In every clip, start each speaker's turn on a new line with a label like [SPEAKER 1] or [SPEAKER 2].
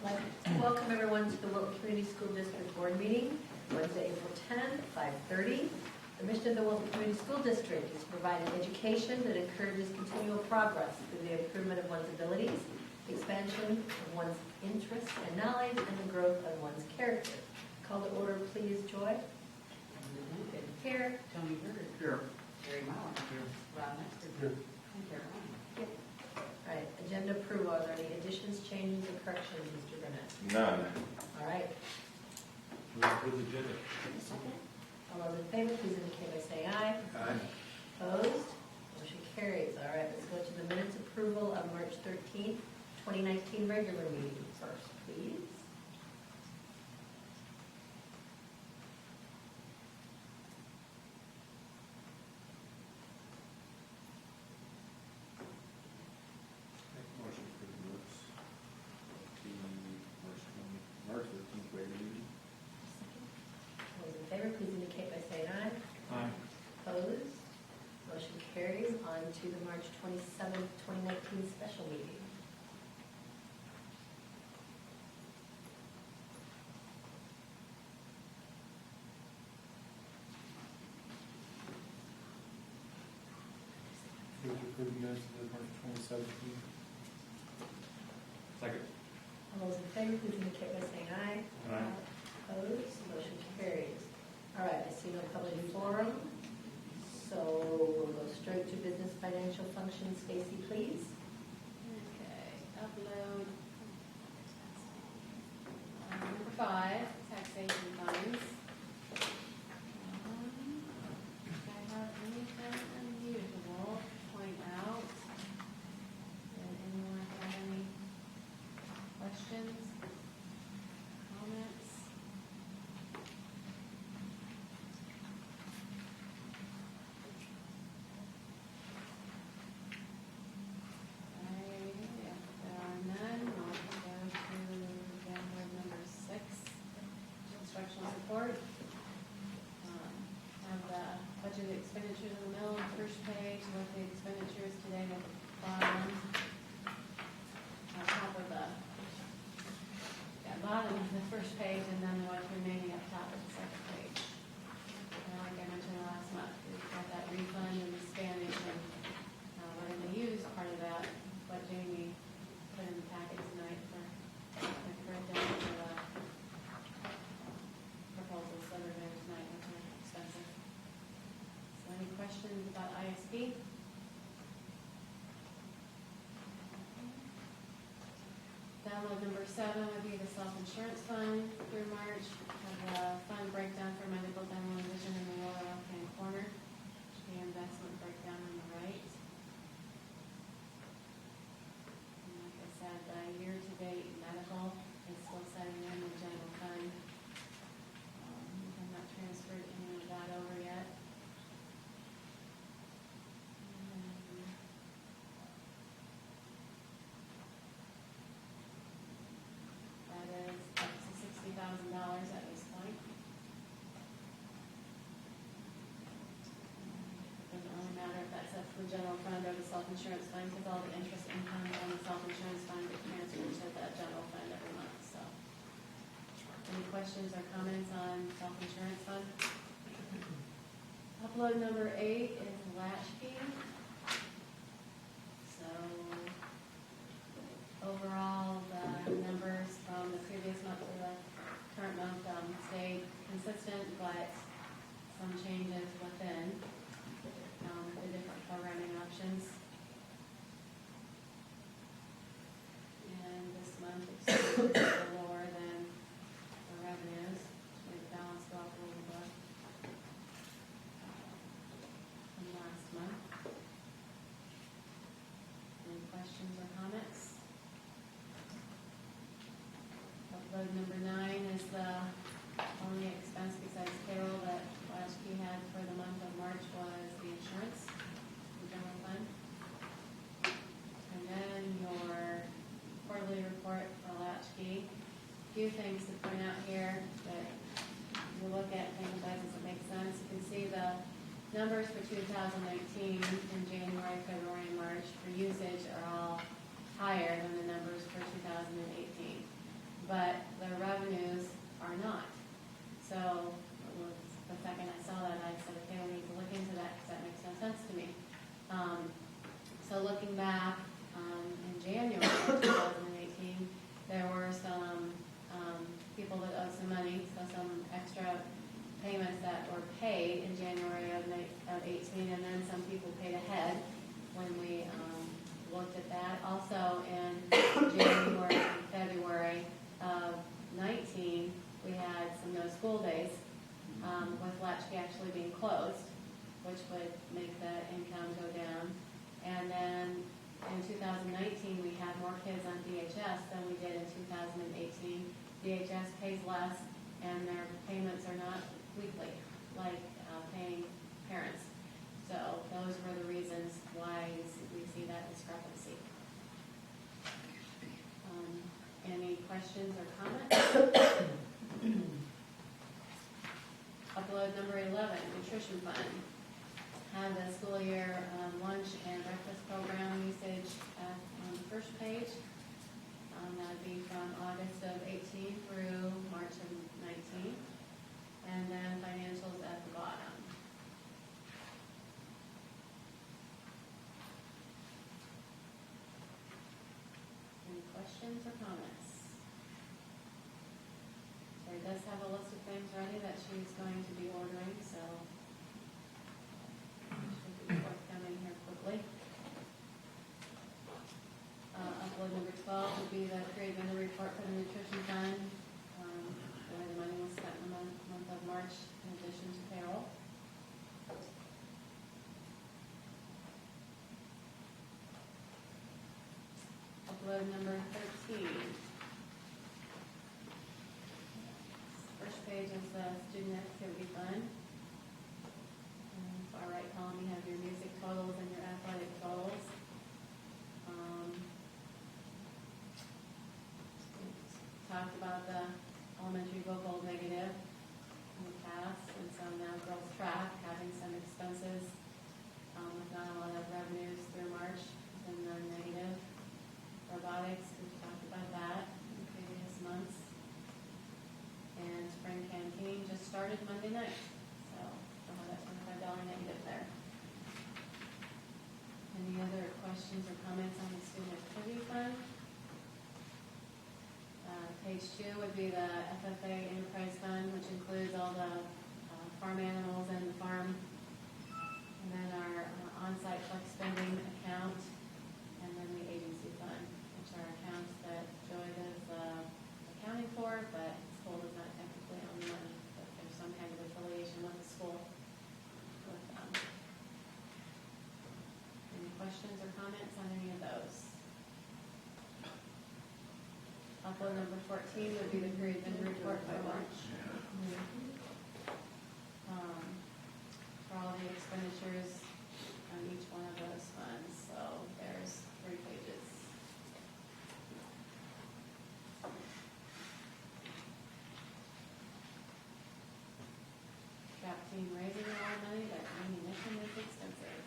[SPEAKER 1] I'd like to welcome everyone to the Wilton Community School District Board meeting, Wednesday, April 10th, 5:30. The mission of the Wilton Community School District is to provide an education that encourages continual progress through the improvement of one's abilities, the expansion of one's interests and knowledge, and the growth of one's character. Call to order, please, Joy. Here.
[SPEAKER 2] Tony Bird.
[SPEAKER 3] Here.
[SPEAKER 2] Jerry Mauer. Here. Rob Nestor.
[SPEAKER 3] Here.
[SPEAKER 2] And Caroline.
[SPEAKER 1] All right, agenda approval. Are there any additions, changes, or corrections, Mr. Burnett?
[SPEAKER 4] None.
[SPEAKER 1] All right.
[SPEAKER 3] Move to the agenda.
[SPEAKER 1] Second. All those in favor, please indicate by saying aye.
[SPEAKER 3] Aye.
[SPEAKER 1] Opposed? Motion carries. All right, let's go to the minutes approval of March 13th, 2019 regular meeting first, please.
[SPEAKER 3] Make a motion for the minutes. The March 13th regular meeting.
[SPEAKER 1] All those in favor, please indicate by saying aye.
[SPEAKER 3] Aye.
[SPEAKER 1] Opposed? Motion carries. On to the March 27th, 2019 special meeting.
[SPEAKER 3] Move to approve the minutes of the March 27th meeting. Second.
[SPEAKER 1] All those in favor, please indicate by saying aye.
[SPEAKER 3] Aye.
[SPEAKER 1] Opposed? Motion carries. All right, I see no public forum, so we'll go straight to business financial functions. Stacy, please.
[SPEAKER 5] Okay, upload. Number 5, taxation funds. If I have anything unusual to point out, did anyone have any questions, comments? If there are none, I'll go to download number 6, instructional support. Have the budget expenditures in the middle of the first page, what the expenditures today at the bottom. On top of the, bottom of the first page, and then what's remaining up top of the second page. And like I mentioned last month, we've got that refund in Spanish, and we're going to use part of that, what Jamie put in the packet tonight for the curriculum for the proposals that are there tonight, which are expensive. So any questions about ISB? Download number 7 would be the self-insurance fund through March. Have the fund breakdown for medical, dental, and vision in the lower left-hand corner. The investment breakdown on the right. And like I said, the year-to-date medical is still setting in the general fund. We have not transferred any of that over yet. And then that is up to $60,000 at this point. It doesn't really matter if that's up to the general fund or the self-insurance fund, because all the interest income on the self-insurance fund gets transferred to that general fund every month, so. Any questions or comments on self-insurance fund? Upload number 8 is latchkey. So, overall, the numbers from the previous month to the current month stayed consistent, but some changes within the different programming options. And this month it's lower than the revenues. We've balanced off a little bit from last month. Any questions or comments? Upload number 9 is the only expense besides payroll that Latchkey had for the month of March was the insurance, the general fund. And then your quarterly report for Latchkey. A few things to point out here that you look at, think about, does it make sense? You can see the numbers for 2019 in January, February, and March for usage are all higher than the numbers for 2018. but the revenues are not. So the second I saw that, I said, okay, we need to look into that because that makes no sense to me. So looking back, in January of 2018, there were some people that owed some money, so some extra payments that were paid in January of 18, and then some people paid ahead when we looked at that. Also in January and February of 19, we had some no school days, with Latchkey actually being closed, which would make the income go down. And then in 2019, we had more kids on DHS than we did in 2018. DHS pays less, and their payments are not weekly, like paying parents. So those were the reasons why we see that discrepancy. Any questions or comments? Upload number 11, nutrition fund. Have the school year lunch and breakfast program usage on the first page. That'd be from August of 18 through March of 19. And then financials at the bottom. Any questions or comments? Terry does have a list of things ready that she's going to be ordering, so should be forthcoming here quickly. Upload number 12 would be the create vendor report for the nutrition fund, where the money was spent in the month of March in addition to payroll. Upload number 13. First page is the student activity fund. Far right column, you have your music totals and your athletic totals. Talked about the elementary vocal negative in the past, and so now girls track having some expenses with not a lot of revenues through March, and then negative. Robotics, we've talked about that in previous months. And spring canteen just started Monday night, so we'll have that $25 negative there. Any other questions or comments on the student activity fund? Page 2 would be the FFA Enterprise Fund, which includes all the farm animals and the farm, and then our on-site flex spending account, and then the agency fund, which are accounts that Joy does accounting for, but school does not technically own the money, but there's some kind of affiliation with the school with them. Any questions or comments on any of those? Upload number 14 would be the period vendor report by March. For all the expenditures on each one of those funds, so there's 3 pages. Trap team raising a lot of money, but ammunition is expensive.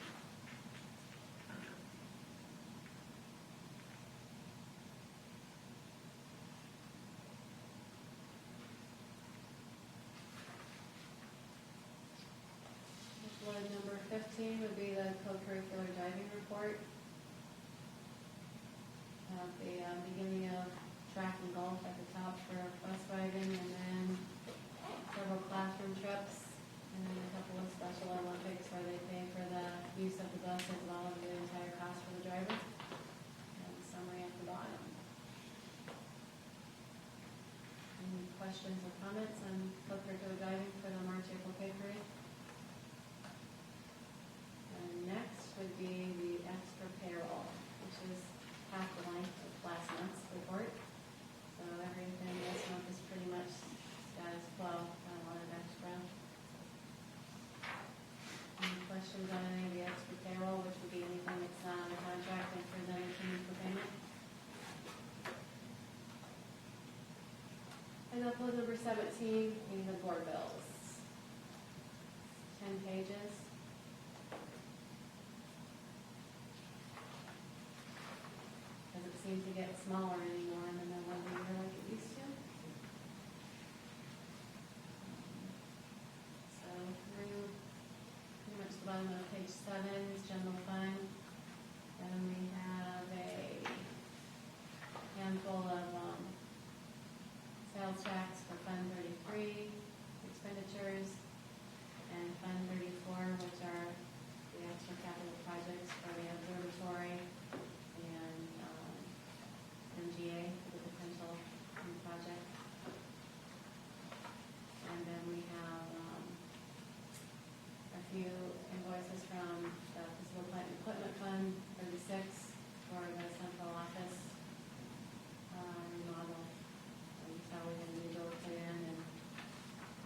[SPEAKER 5] Upload number 15 would be the co-curricular driving report. At the beginning of track and golf at the top for bus driving, and then several classroom trips, and then a couple of Special Olympics where they pay for the use of the bus as well as the entire cost for the driver. And summary at the bottom. Any questions or comments on co-curricular driving for the March-April pay period? Next would be the extra payroll, which is half the length of last month's report. So everything this month is pretty much status quo, not a lot of extra. Any questions on any of the extra payroll, which would be anything that's not on the contract and presented to me for payment? And upload number 17 being the board bills. 10 pages. Doesn't seem to get smaller anymore in the middle of the year like it used to. is general fund. Then we have a handful of sales tax for Fund 33 expenditures, and Fund 34, which are the extra capital projects for the observatory and MGA for the potential new project. And then we have a few invoices from the Physical Plant and Equipment Fund 36 for the central office remodel. And so we had a new door put in and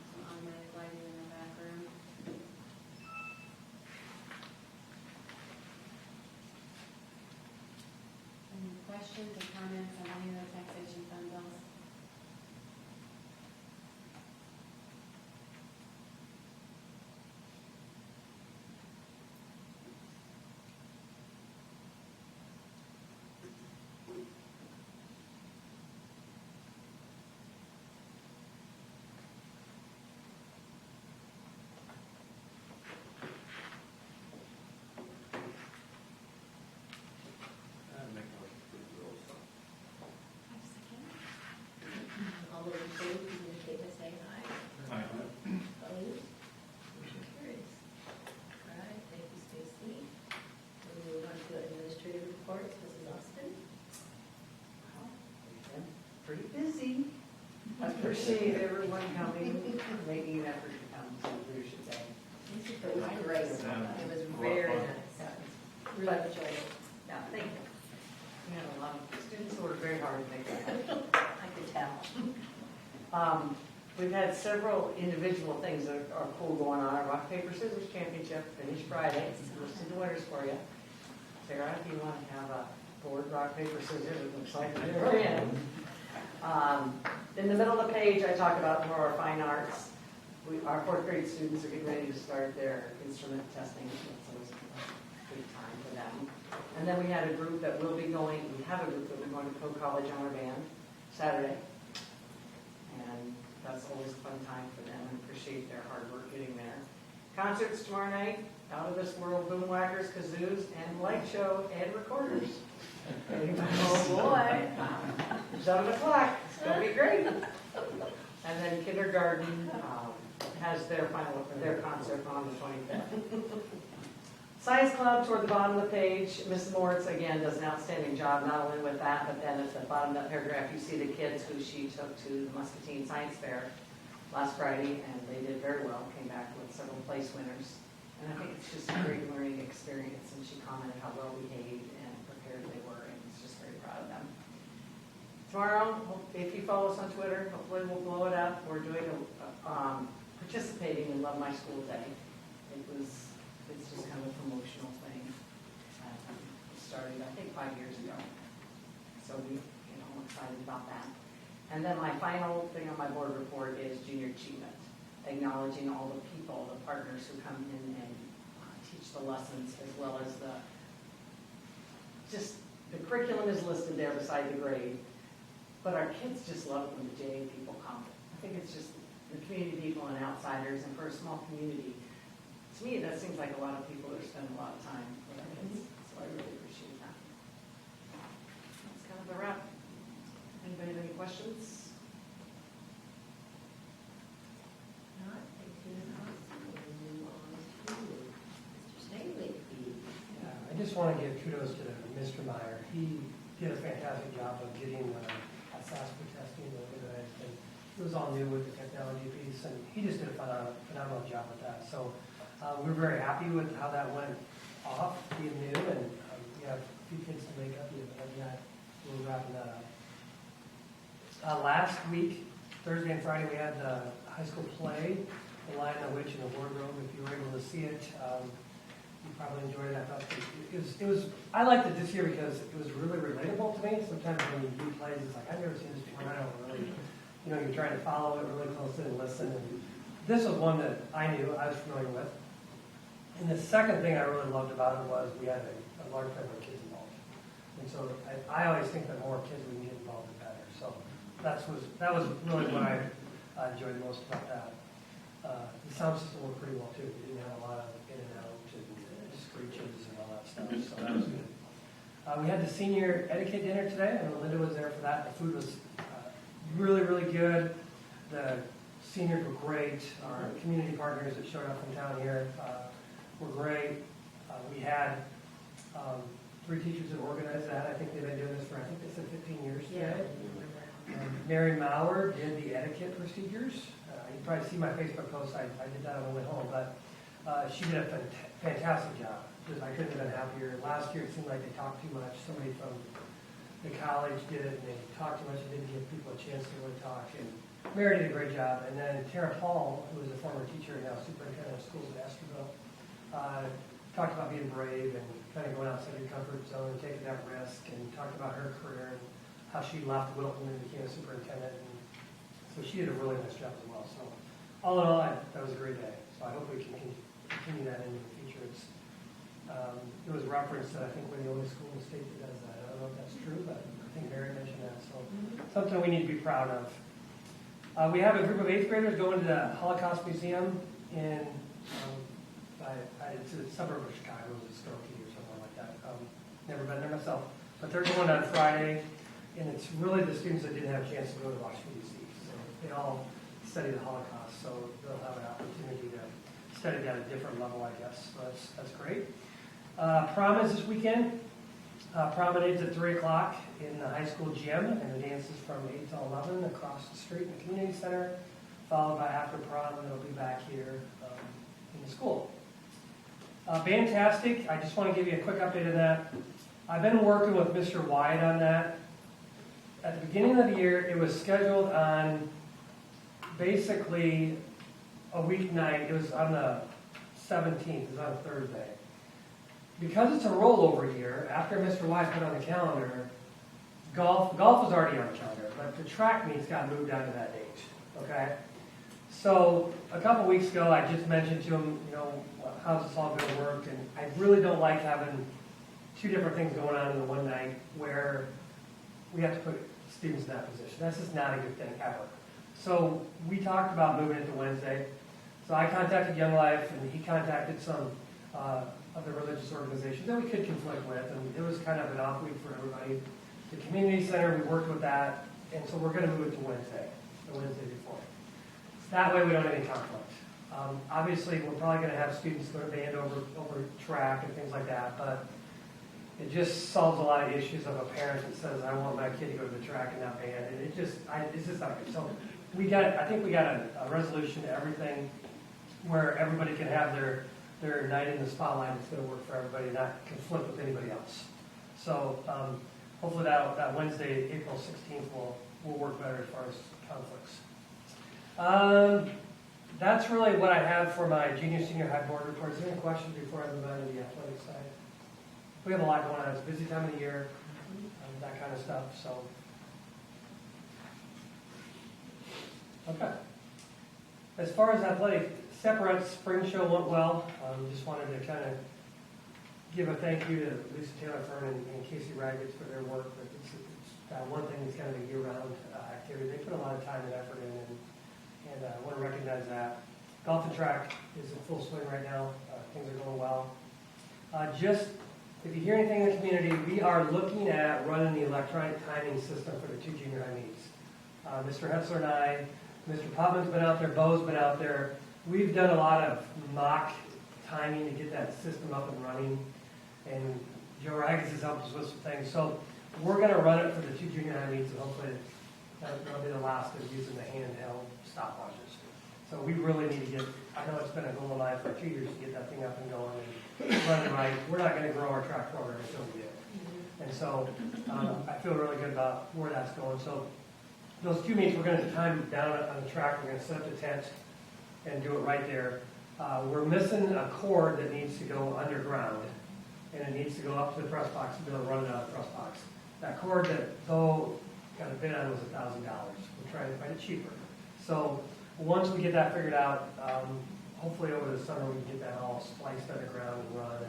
[SPEAKER 5] some automatic lighting in the back room. Any questions or comments on any of the taxation fund bills?
[SPEAKER 3] I'd make a motion to approve the bills.
[SPEAKER 1] All those in favor, please indicate by saying aye.
[SPEAKER 3] Aye.
[SPEAKER 1] Opposed? Motion carries. All right, thank you, Stacy. We'll move on to administrative reports. Mrs. Austin?
[SPEAKER 2] Pretty busy. I appreciate everyone coming, making an effort to come to Leadership Day.
[SPEAKER 1] It was great. It was very nice. Really enjoyed it.
[SPEAKER 2] Yeah, thank you. We had a lot of students who worked very hard to make that happen. I could tell. We've had several individual things that are cool going on. Our rock, paper, scissors championship finished Friday. Listed the winners for you. Sarah, if you want to have a board rock, paper, scissors, it looks like they're in. In the middle of the page, I talk about more of our fine arts. Our fourth grade students are getting ready to start their instrument testing. It's always a good time for them. And then we had a group that will be going, we have a group that we're going to Coe College Honor Band Saturday. And that's always a fun time for them, and appreciate their hard work getting there. Concerts tomorrow night, Out of This World, Boom Whackers, Kazoos, and light show and recorders.
[SPEAKER 1] Oh, boy.
[SPEAKER 2] 7 o'clock, it's gonna be great. And then kindergarten has their concert on the 25th. Science Club toward the bottom of the page. Ms. Moritz, again, does an outstanding job, not only with that, but then at the bottom of that paragraph, you see the kids who she took to the Muscatine Science Fair last Friday, and they did very well, came back with several place winners. And I think it's just a great learning experience, and she commented how well behaved and prepared they were, and was just very proud of them. Tomorrow, if you follow us on Twitter, hopefully we'll blow it up. We're doing participating in Love My School Day. It's just kind of a promotional thing. It started, I think, 5 years ago. So I'm excited about that. And then my final thing on my board report is junior achievement, acknowledging all the people, the partners who come in and teach the lessons, as well as the curriculum is listed there beside the grade. But our kids just love it when the JA people come. I think it's just the community people and outsiders, and for a small community, to me, that seems like a lot of people are spending a lot of time with our kids. So I really appreciate that. That's kind of the wrap. Anybody have any questions?
[SPEAKER 1] Not, thank you, Ms. Austin. We'll move on to Mr. Snavely.
[SPEAKER 4] Yeah, I just want to give kudos to Mr. Meyer. He did a fantastic job of getting SASPA testing organized, and it was all new with the technology piece, and he just did a phenomenal job with that. So we're very happy with how that went off, being new, and we have a few kids to make up yet. We're wrapping that up. Last week, Thursday and Friday, we had the high school play, The Lion, the Witch, and the Wardrobe. If you were able to see it, you probably enjoyed it. I thought it was. I liked it this year because it was really relatable to me. Sometimes when you do plays, it's like I've never seen this before. I don't really, you're trying to follow it really closely and listen. And this was one that I knew, I was familiar with. And the second thing I really loved about it was we had a large number of kids involved. And so I always think the more kids we get involved, the better. So that was really what I enjoyed the most about that. The sound system worked pretty well too. We didn't have a lot of in and out and discreet breeches and all that stuff, so that was good. We had the senior etiquette dinner today, and Linda was there for that. The food was really, really good. The seniors were great. Our community partners that showed up from town here were great. We had 3 teachers that organized that. I think they've been doing this for, I think they said 15 years
[SPEAKER 1] Yeah.
[SPEAKER 4] today. Mary Mauer did the etiquette procedures. You probably see my Facebook post. I did that on the way home, but she did a fantastic job. I couldn't have been happier. Last year it seemed like they talked too much. Somebody from the college did it, and they talked too much and didn't give people a chance to really talk. And Mary did a great job. And then Tara Paul, who was a former teacher and now superintendent of schools at Esterville, talked about being brave and kind of going outside your comfort zone and taking that risk, and talked about her career and how she left Wilton and became a superintendent. And so she did a really nice job as well. So all in all, that was a great day. So I hope we can continue that into the future. It was referenced that I think we're the only school in the state that does that. I don't know if that's true, but I think Mary mentioned that. So something we need to be proud of. We have a group of 8th graders going to the Holocaust Museum in it's a suburb of Chicago, it's Skokie or something like that. Never been there myself, but they're going on Friday, and it's really the students that didn't have a chance to go to Washington D.C. So they all study the Holocaust, so they'll have an opportunity to study that at a different level, I guess. So that's great. Prom is this weekend. Promenade's at 3 o'clock in the high school gym, and the dance is from 8 to 11 across the street in the community center, followed by after prom, and it'll be back here in the school. Fantastic. I just want to give you a quick update on that. I've been working with Mr. Wyatt on that. At the beginning of the year, it was scheduled on basically a weeknight. It was on the 17th. It was on a Thursday. Because it's a rollover year, after Mr. Wyatt put on the calendar, golf was already on the calendar, but the track meets got moved down to that date. Okay? So a couple weeks ago, I just mentioned to him, how's this all going to work? And I really don't like having 2 different things going on in the one night where we have to put students in that position. That's just not a good thing ever. So we talked about moving it to Wednesday. So I contacted Young Life, and he contacted some other religious organizations that we could conflict with, and it was kind of an off week for everybody. The community center, we worked with that, and so we're going to move it to Wednesday, the Wednesday before. That way we don't have any conflict. Obviously, we're probably going to have students go to band over track and things like that, but it just solves a lot of issues of a parent that says, I want my kid to go to the track and not band, and it's just not good. So I think we got a resolution to everything where everybody can have their night in the spotlight. It's going to work for everybody, not conflict with anybody else. So hopefully that Wednesday, April 16th, will work better as far as conflicts. That's really what I have for my junior high board reports. Is there any questions before I move on to the athletic side? We have a lot going on. It's a busy time of the year, that kind of stuff. So, okay. As far as athletic, Separate Spring Show went well. Just wanted to kind of give a thank you to Lisa Taylor Fern and Casey Raggett for their work. But it's one thing that's kind of a year-round activity. They put a lot of time and effort in, and I want to recognize that. Golf and track is in full swing right now. Things are going well. If you hear anything in the community, we are looking at running the electronic timing system for the 2 junior high meets. Mr. Hetzler and I, Mr. Popman's been out there, Bo's been out there. We've done a lot of mock timing to get that system up and running, and Joe Rags has helped us with some things. So we're going to run it for the 2 junior high meets, and hopefully that'll be the last of using the handheld stopwatches. So we really need to I know it's been a goal of mine for 2 years to get that thing up and going and running right. We're not going to grow our track program until we do. And so I feel really good about where that's going. So those 2 meets, we're going to time down on the track. We're going to set up the tent and do it right there. We're missing a cord that needs to go underground, and it needs to go up to the press box to be able to run it out of the press box. That cord that Bo got a bid on was $1,000. We're trying to find it cheaper. So once we get that figured out, hopefully over the summer we can get that all spliced underground and run,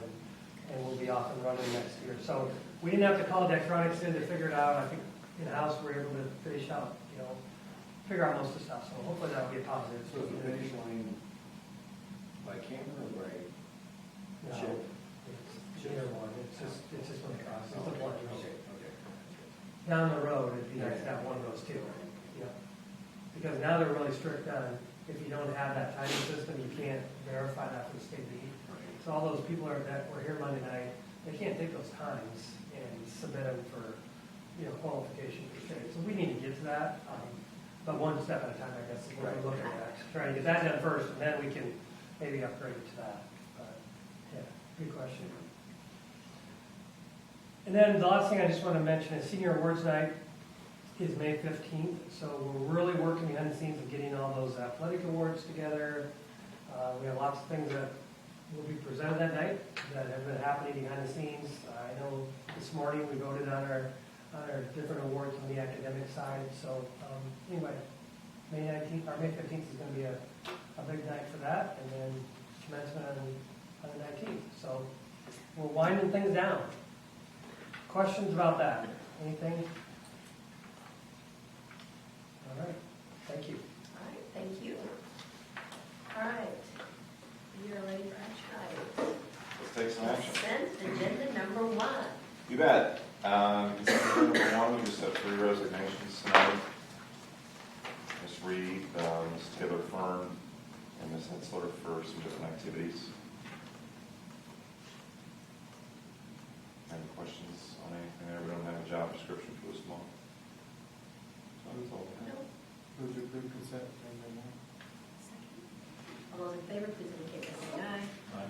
[SPEAKER 4] and we'll be off and running next year. So we didn't have to call Daktronics in to figure it out. I think in-house we're able to finish out, figure out most of the stuff. So hopefully that'll be a positive.
[SPEAKER 3] So the finish line by camera or by
[SPEAKER 4] No,
[SPEAKER 3] chip?
[SPEAKER 4] it's Either one, it's just one across, it's a blunt road.
[SPEAKER 3] Okay.
[SPEAKER 4] Down the road, it'd be nice to have one of those too, yeah. Because now they're really strict on, if you don't have that timing system, you can't verify that for the state lead. So all those people that were here Monday night, they can't take those times and submit them for, qualification for state. So we need to get to that, but one step at a time, I guess, is what we're looking at. Trying to get that done first, and then we can maybe upgrade it to that. But, yeah, good question. And then the last thing I just want to mention is Senior Awards Night is May 15th. So we're really working behind the scenes of getting all those athletic awards together. We have lots of things that will be presented that night that have been happening behind the scenes. I know this morning we voted on our different awards on the academic side. So anyway, May 19th or May 15th is going to be a big night for that, and then commencement on the 19th. So we're winding things down. Questions about that? Anything? All right, thank you.
[SPEAKER 1] All right, thank you. All right, you're ready for action
[SPEAKER 6] Let's take some action.
[SPEAKER 1] items. Consent agenda number 1.
[SPEAKER 6] You bet. Consent agenda number 1, we just have 3 resignations tonight. Ms. Reed, Ms. Taylor Fern, and Ms. Hetzler for some different activities. Any questions on anything there? We don't have a job description for this month. So that's all we have.
[SPEAKER 1] No.
[SPEAKER 3] Move to approve consent agenda number
[SPEAKER 1] All those in favor, please indicate by saying aye.
[SPEAKER 3] 1.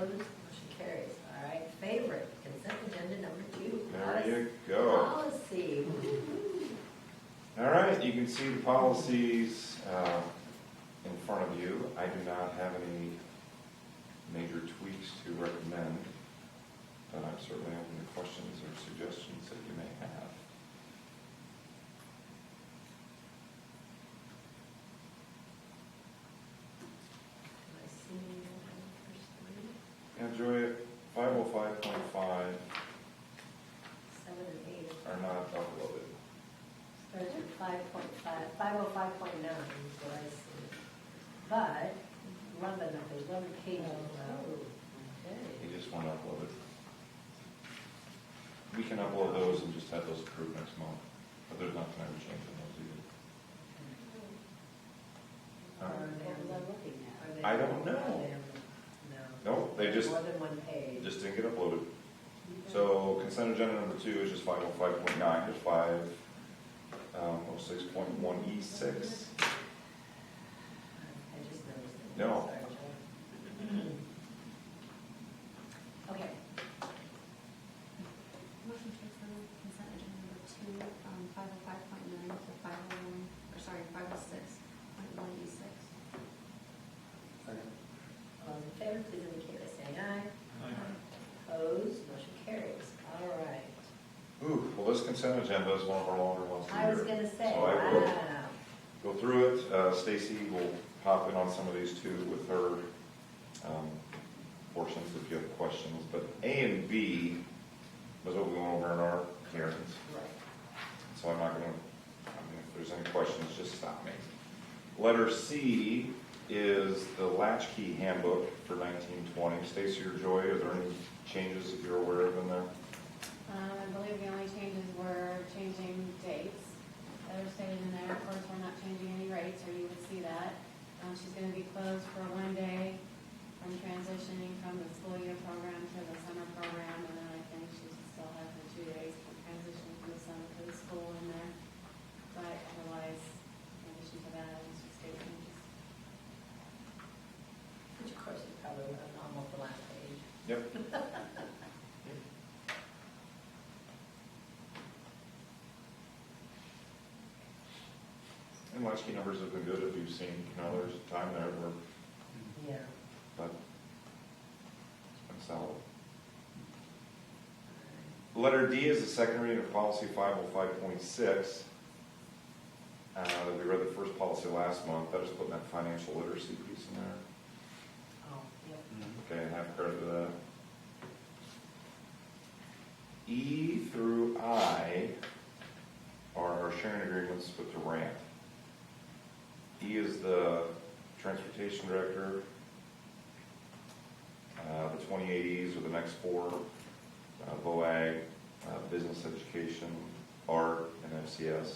[SPEAKER 1] Opposed, motion carries. All right, favorite, consent agenda number 2.
[SPEAKER 6] There you go.
[SPEAKER 1] Policy.
[SPEAKER 6] All right, you can see the policies in front of you. I do not have any major tweaks to recommend, but I'm certainly open to questions or suggestions that you may have.
[SPEAKER 1] Am I seeing the first 3?
[SPEAKER 6] Yeah, Joy, 505.5
[SPEAKER 1] 7 and 8.
[SPEAKER 6] are not uploaded.
[SPEAKER 1] Starts at 5.5, 505.9 is what I see. But 11 of the 11 pages. Okay.
[SPEAKER 6] They just weren't uploaded. We can upload those and just have those approved next month, but there's nothing I would change on those either.
[SPEAKER 1] Are they-
[SPEAKER 5] What was I looking at?
[SPEAKER 1] are they-
[SPEAKER 6] I don't know.
[SPEAKER 1] are they- No.
[SPEAKER 6] No, they just
[SPEAKER 1] More than one page.
[SPEAKER 6] didn't get uploaded. So consent agenda number 2 is just 505.9, there's 506.1E6.
[SPEAKER 1] I just noticed it.
[SPEAKER 6] No.
[SPEAKER 1] Sorry, Joe. Okay.
[SPEAKER 7] Motion to approve consent agenda number 2 from 505.9 to 501, or sorry, 506.1E6.
[SPEAKER 3] Second.
[SPEAKER 1] All those in favor, please indicate by saying aye. Opposed, motion carries. All right.
[SPEAKER 6] Ooh, well, this consent agenda is one of our longer ones of the
[SPEAKER 1] I was
[SPEAKER 6] year.
[SPEAKER 1] gonna say,
[SPEAKER 6] So I will
[SPEAKER 1] wow.
[SPEAKER 6] go through it. Stacy will hop in on some of these too with her portions if you have questions. But A and B was what we went over in our hearings.
[SPEAKER 1] Right.
[SPEAKER 6] So I'm not going to, if there's any questions, just stop me. Letter C is the latchkey handbook for 1920. Stacy or Joy, are there any changes that you're aware of in there?
[SPEAKER 5] I believe the only changes were changing dates that are stated in there. Of course, we're not changing any rates, or you would see that. She's going to be closed for 1 day from transitioning from the school year program to the summer program, and then I think she still has the 2 days from transitioning from the summer to the school in there. But otherwise, in addition to that, it's just state changes.
[SPEAKER 1] Which of course is probably almost the last page.
[SPEAKER 6] Yep. And latchkey numbers have been good if you've seen, there's a time there where,
[SPEAKER 1] Yeah.
[SPEAKER 6] but it's been solid. Letter D is the second reading of policy 505.6. We read the first policy last month. That is putting that financial literacy piece in there.
[SPEAKER 1] Oh, yep.
[SPEAKER 6] Okay, and have credit to that. E through I are our sharing agreements with the RAMP. E is the transportation director. the 28 Es with the next 4, VOAG, business education, art, and FCS.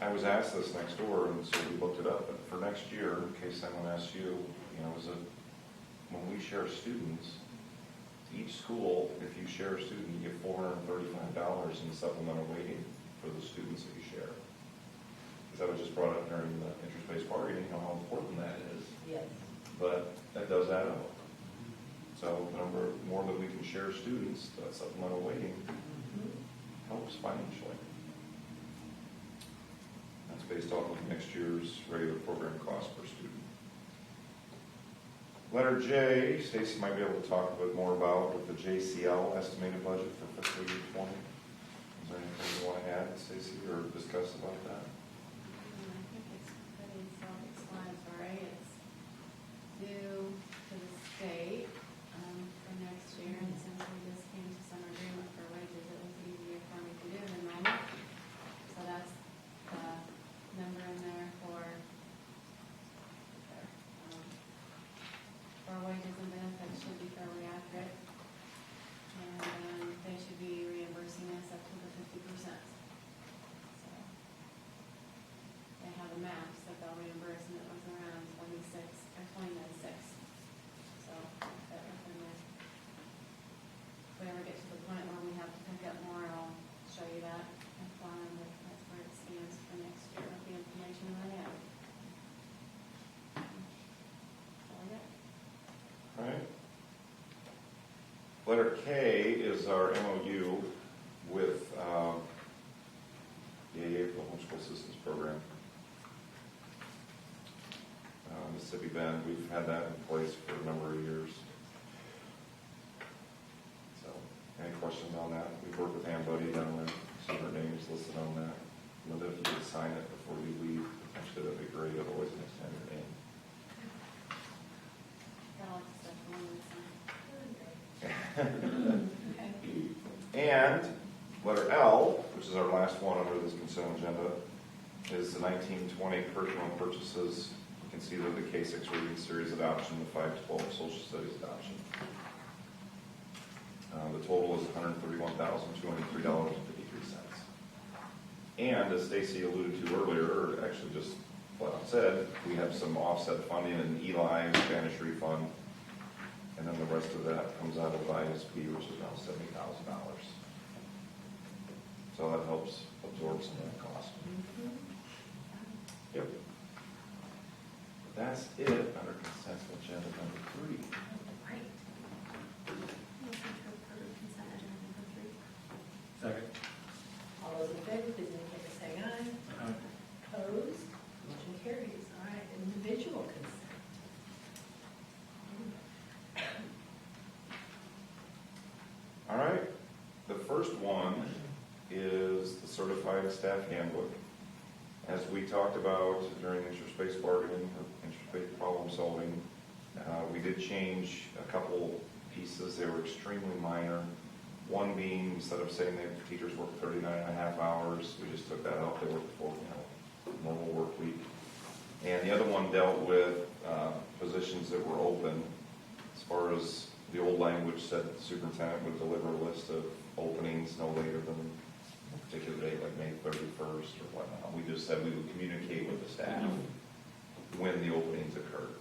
[SPEAKER 6] I was asked this next door, and so we looked it up, but for next year, in case someone asks you, when we share students, each school, if you share a student, you get $435 in supplemental weighting for the students that you share. Because that was just brought up during the interest-based bargaining, how important that is.
[SPEAKER 1] Yes.
[SPEAKER 6] But that does add up. So the more that we can share students, that supplemental weighting helps financially. That's based off of next year's regular program cost per student. Letter J, Stacy might be able to talk a bit more about with the JCL estimated budget for fiscal year 20. Is there anything you want to add, Stacy, or discuss about that?
[SPEAKER 5] I think it's pretty self-explanatory. It's due to the state for next year, and since we just came to some agreement for wages, it was easier for me to do than normal. So that's the number in there for wages and benefits should be fairly accurate. And they should be reimbursing us up to the 50%. So they have a max that they'll reimburse, and it was around 26 or 29.6. So that if we ever get to the point where we have to pick up more, I'll show you that and plan, but that's where it stands for next year with the information that I have. That's all I got.
[SPEAKER 6] All right. Letter K is our MOU with the AA, the Homeschool Systems Program. Mississippi Bend, we've had that in place for a number of years. So, any questions on that? We've worked with Ann Buddy down there, see her name's listed on that. Linda, if you could sign it before you leave, actually that'd be great, otherwise next time you're in.
[SPEAKER 5] Got lots of stuff going on.
[SPEAKER 6] And letter L, which is our last one under this consent agenda, is the 1920 curriculum purchases. You can see that the K-6 reading series adoption, the 512 social studies adoption. The total is $131,203.53. And as Stacy alluded to earlier, or actually just flat out said, we have some offset funding in Eli, Spanish refund, and then the rest of that comes out of ISP, which is around $70,000. So that helps absorb some of that cost. Yep. That's it under consent agenda number 3.
[SPEAKER 1] Right.
[SPEAKER 7] Motion to approve consent agenda number 3.
[SPEAKER 3] Second.
[SPEAKER 1] All those in favor, please indicate by saying aye. Opposed? Motion carries. All right, individual consent.
[SPEAKER 6] All right. The first one is the certified staff handbook. As we talked about during interest-based bargaining, or interest-based problem solving, we did change a couple pieces. They were extremely minor. One being, instead of saying that teachers work 39.5 hours, we just took that out. They worked for normal work week. And the other one dealt with positions that were open. As far as the old language said, the superintendent would deliver a list of openings no later than a particular date, like May 31st or whatnot. We just said we would communicate with the staff when the openings occurred.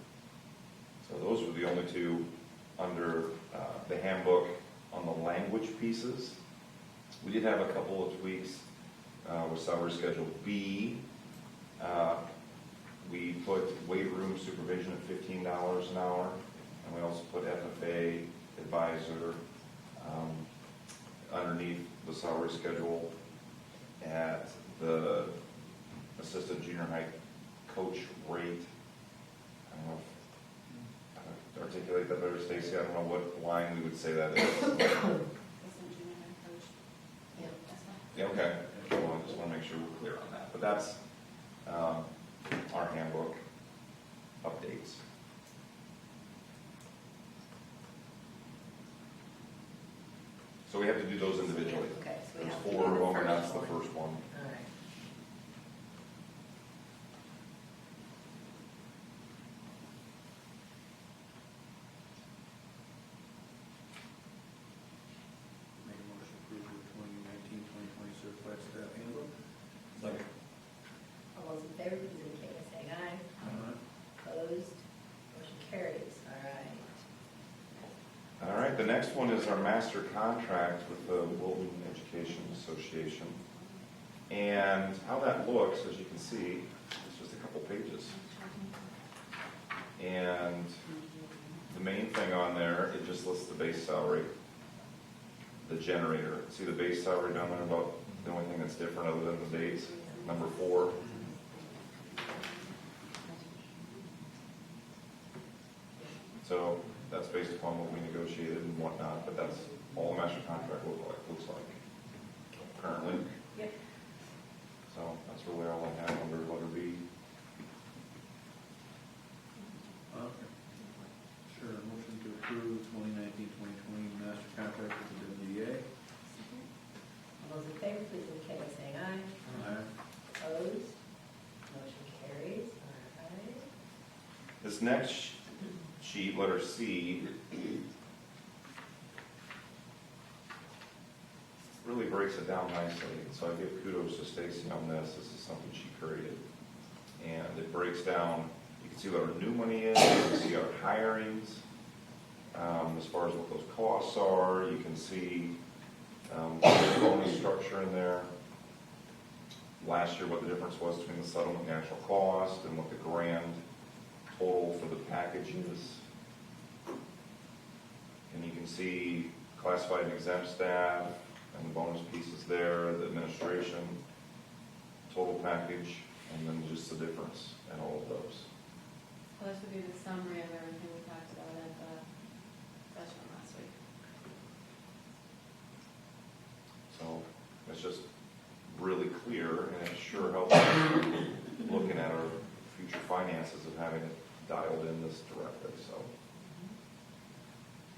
[SPEAKER 6] So those were the only two under the handbook on the language pieces. We did have a couple of tweaks with salary schedule B. We put weight room supervision at $15 an hour, and we also put FFA advisor underneath the salary schedule at the assistant junior high coach rate. I don't know if I articulate that better, Stacy. I don't know what line we would say that is.
[SPEAKER 5] Assistant junior high coach.
[SPEAKER 1] Yeah.
[SPEAKER 5] That's fine.
[SPEAKER 6] Yeah, okay. Well, I just want to make sure we're clear on that. But that's our handbook updates. So we have to do those individually.
[SPEAKER 1] Okay, so we
[SPEAKER 6] There's
[SPEAKER 1] have to
[SPEAKER 6] 4
[SPEAKER 1] do
[SPEAKER 6] of
[SPEAKER 1] the
[SPEAKER 6] them, and that's
[SPEAKER 1] first
[SPEAKER 6] the
[SPEAKER 1] one.
[SPEAKER 6] first one.
[SPEAKER 1] All right.
[SPEAKER 6] next one is our master contract with the Wilton Education Association. And how that looks, as you can see, it's just a couple pages. And the main thing on there, it just lists the base salary, the generator. See the base salary down there, about the only thing that's different other than the dates, number 4. So that's based upon what we negotiated and whatnot, but that's all the master contract looks like currently.
[SPEAKER 1] Yep.
[SPEAKER 6] So that's really all I have under letter B.
[SPEAKER 3] Sure, motion to approve 2019-2020 master contract with the WEA.
[SPEAKER 1] All those in favor, please indicate by saying aye.
[SPEAKER 3] Aye.
[SPEAKER 1] Opposed? Motion carries. All right.
[SPEAKER 6] This next sheet, letter C, really breaks it down nicely. So I give kudos to Stacy on this. This is something she created. And it breaks down, you can see what our new money is, you can see our hirings, as far as what those costs are. You can see the bonus structure in there. Last year, what the difference was between the settlement and actual cost, and what the grand total for the package is. And you can see classified and exempt staff and the bonus pieces there, the administration, total package, and then just the difference in all of those.
[SPEAKER 5] Well, this would be the summary of everything we talked about at the session last week.
[SPEAKER 6] So it's just really clear, and it sure helps us looking at our future finances of having it dialed in this directly. So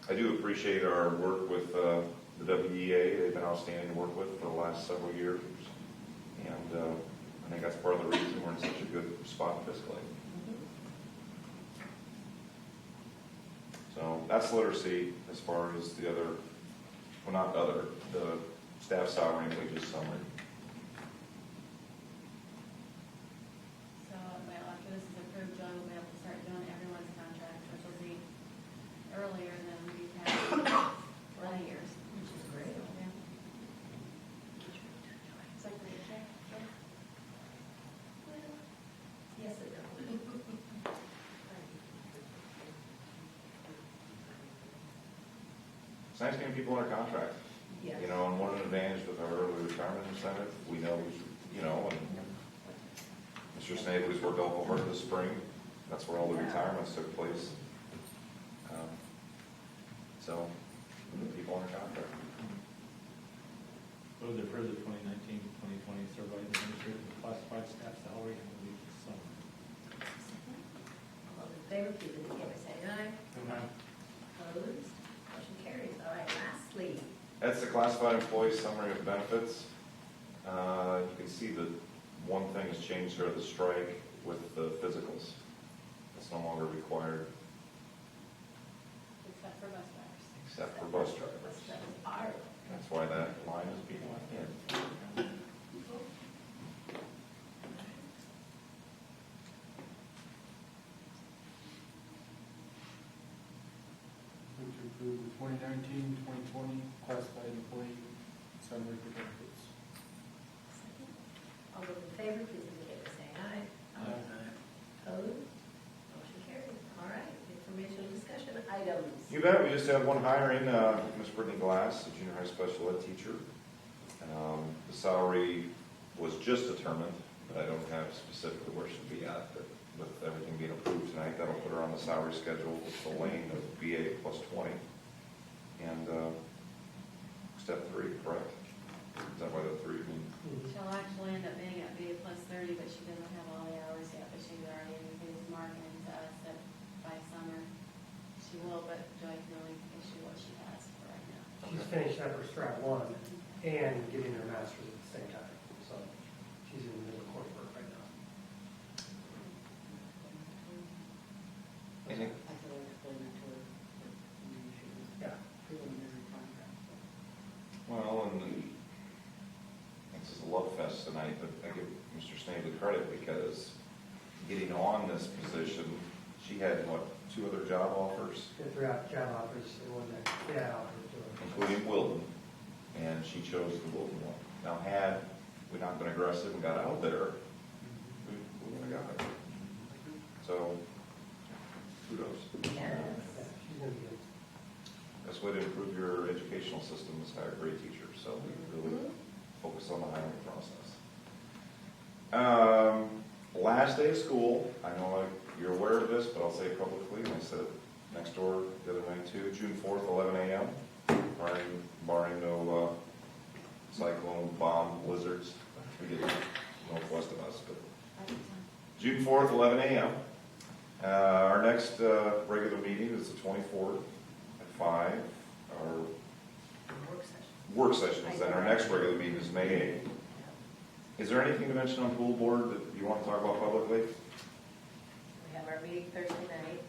[SPEAKER 6] I do appreciate our work with the WEA. They've been outstanding to work with for the last several years, and I think that's part of the reason we're in such a good spot fiscally. So that's letter C as far as the other, well, not other, the staff salary and wages summary.
[SPEAKER 5] So, well, after this is approved, John will be able to start doing everyone's contract, which will be earlier than we've had for the years.
[SPEAKER 1] Which is great.
[SPEAKER 5] Yeah. It's like the check.
[SPEAKER 1] Yes, it does.
[SPEAKER 6] It's nice getting people under contract.
[SPEAKER 1] Yes.
[SPEAKER 6] You know, and what an advantage with our early retirement incentive. We know, you know, and Mr. Snavely's worked awful hard this spring. That's where all the retirements took place. So, people under contract.
[SPEAKER 3] Move to approve the 2019-2020 certified administrative classified staff salary and wages summary.
[SPEAKER 1] All those in favor, please indicate by saying aye.
[SPEAKER 3] Aye.
[SPEAKER 1] Opposed? Motion carries. All right, lastly,
[SPEAKER 6] That's the classified employee summary of benefits. You can see that one thing has changed here, the strike with the physicals. It's no longer required,
[SPEAKER 5] Except for bus drivers.
[SPEAKER 6] except for bus drivers.
[SPEAKER 1] that is our,
[SPEAKER 6] That's why that line is being left in.
[SPEAKER 3] Move to approve the 2019-2020 classified employee summary for benefits.
[SPEAKER 1] all those in favor, please indicate by saying aye. Opposed? Motion carries. All right, informational discussion items.
[SPEAKER 6] You bet. We just had one hiring, Ms. Brittany Glass, a junior high special ed teacher. The salary was just determined, but I don't have specifically where she'll be at. But with everything being approved tonight, that'll put her on the salary schedule with the lane of BA plus 20. And step 3, correct? Is that why the 3?
[SPEAKER 5] She'll actually end up being at BA plus 30, but she doesn't have all the hours yet, but she's already indicated marketing to us that by summer she will, but Joy can only issue what she has for right now.
[SPEAKER 4] She's finishing up her strat 1 and getting her master's at the same time, so she's in the middle of coursework right now.
[SPEAKER 6] And it-
[SPEAKER 4] Yeah.
[SPEAKER 6] Well, and this is a love fest tonight, but I give Mr. Snavely credit because getting on this position, she had, what, 2 other job offers,
[SPEAKER 4] Get 3 job offers, and one that, yeah, offers to her.
[SPEAKER 6] including Wilton, and she chose the Wilton one. Now, had we not been aggressive and got out there, we would have got it. So, kudos.
[SPEAKER 1] Yes.
[SPEAKER 4] Yeah, she's gonna be good.
[SPEAKER 6] Best way to improve your educational system is hire great teachers, so we really focus on the hiring process. Last day of school, I know you're aware of this, but I'll say it publicly, and I said it next door the other night too, June 4th, 11 a.m., barring no cyclone, bomb, blizzards, we get northwest of us, but June 4th, 11 a.m. Our next regular meeting is the 24th at 5. Our
[SPEAKER 1] Work session.
[SPEAKER 6] work session is then. Our next regular meeting is May 8th. Is there anything to mention on pool board that you want to talk about publicly?
[SPEAKER 1] We have our meeting Thursday night.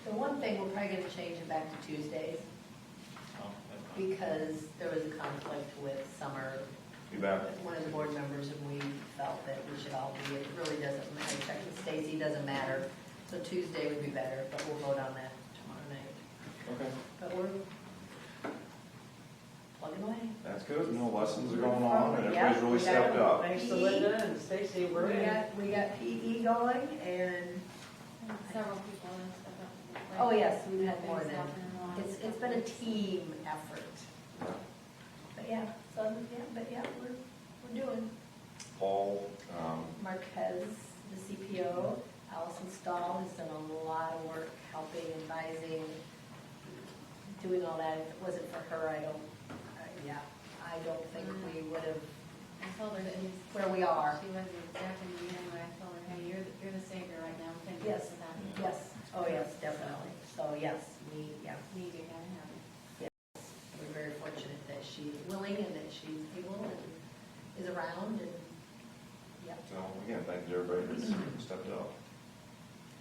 [SPEAKER 1] The one thing, we're probably gonna change it back to Tuesdays, because there was a conflict with Summer,
[SPEAKER 6] You bet.
[SPEAKER 1] with one of the board members, and we felt that we should all be, it really doesn't matter, I checked with Stacy, doesn't matter. So Tuesday would be better, but we'll vote on that tomorrow night.
[SPEAKER 6] Okay.
[SPEAKER 1] But we're plugging away.
[SPEAKER 6] That's good. No lessons are going on, and
[SPEAKER 1] Yeah,
[SPEAKER 6] everybody's really
[SPEAKER 1] we got
[SPEAKER 6] stepped up.
[SPEAKER 2] Thanks to Linda and Stacy, we're in.
[SPEAKER 1] We got PE going, and,
[SPEAKER 5] And several people have stepped up.
[SPEAKER 1] oh yes, we've had more
[SPEAKER 5] Things
[SPEAKER 1] than,
[SPEAKER 5] happening a lot.
[SPEAKER 1] it's been a team effort. But yeah, so, we're doing.
[SPEAKER 6] Paul,
[SPEAKER 1] Marquez, the CPO, Allison Stahl has done a lot of work helping, advising, doing all that. If it wasn't for her, I don't think we would have,
[SPEAKER 5] I told her that he's,
[SPEAKER 1] where we are.
[SPEAKER 5] she wasn't exactly me anyway, I told her, hey, you're the savior right now, thank you
[SPEAKER 1] Yes.
[SPEAKER 5] for that.
[SPEAKER 1] Yes, oh yes, definitely. So yes,
[SPEAKER 5] Need you, gotta have it.
[SPEAKER 1] we're very fortunate that she's willing and that she's able and is around and, yep,
[SPEAKER 6] so again, thank you to everybody that's stepped up.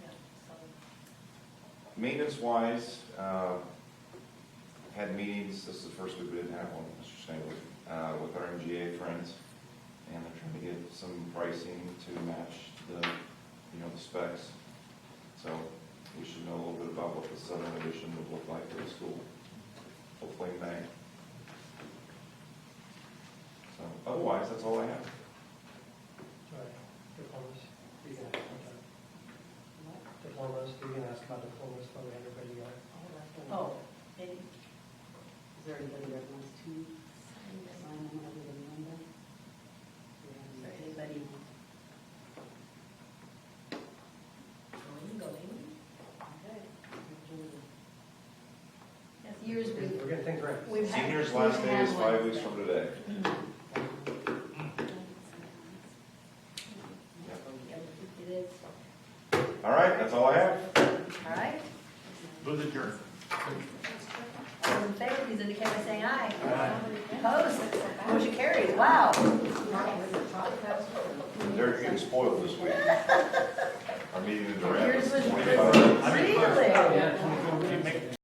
[SPEAKER 1] yep, so.
[SPEAKER 6] Maintenance-wise, had meetings, this is the first week we didn't have one, Mr. Snavely, with our MGA friends, and they're trying to get some pricing to match the specs. So we should know a little bit about what the Southern Edition would look like for the school, hopefully in May. So otherwise, that's all I have.
[SPEAKER 4] Right, diplomas, you can ask about that. Diplomas, you can ask about diplomas, but we have everybody got.
[SPEAKER 1] Oh, and
[SPEAKER 2] Is there anybody that wants to sign them other than Linda?
[SPEAKER 1] is there anybody going?
[SPEAKER 2] Okay.
[SPEAKER 1] Yes, years
[SPEAKER 4] We're getting things right.
[SPEAKER 1] we've had.
[SPEAKER 6] Seniors' last
[SPEAKER 1] we've
[SPEAKER 6] day is
[SPEAKER 1] had
[SPEAKER 6] 5
[SPEAKER 1] one.
[SPEAKER 6] weeks from today.
[SPEAKER 1] Yep, it is.
[SPEAKER 6] All right, that's all I have.
[SPEAKER 1] All right,
[SPEAKER 3] Move adjourned.
[SPEAKER 1] all in favor, please indicate by saying aye. Opposed? Motion carries, wow.
[SPEAKER 6] They're getting spoiled this week. Our meeting in Durant
[SPEAKER 1] Yours
[SPEAKER 6] is
[SPEAKER 1] was
[SPEAKER 6] 25.
[SPEAKER 1] really?
[SPEAKER 4] Yeah, 25.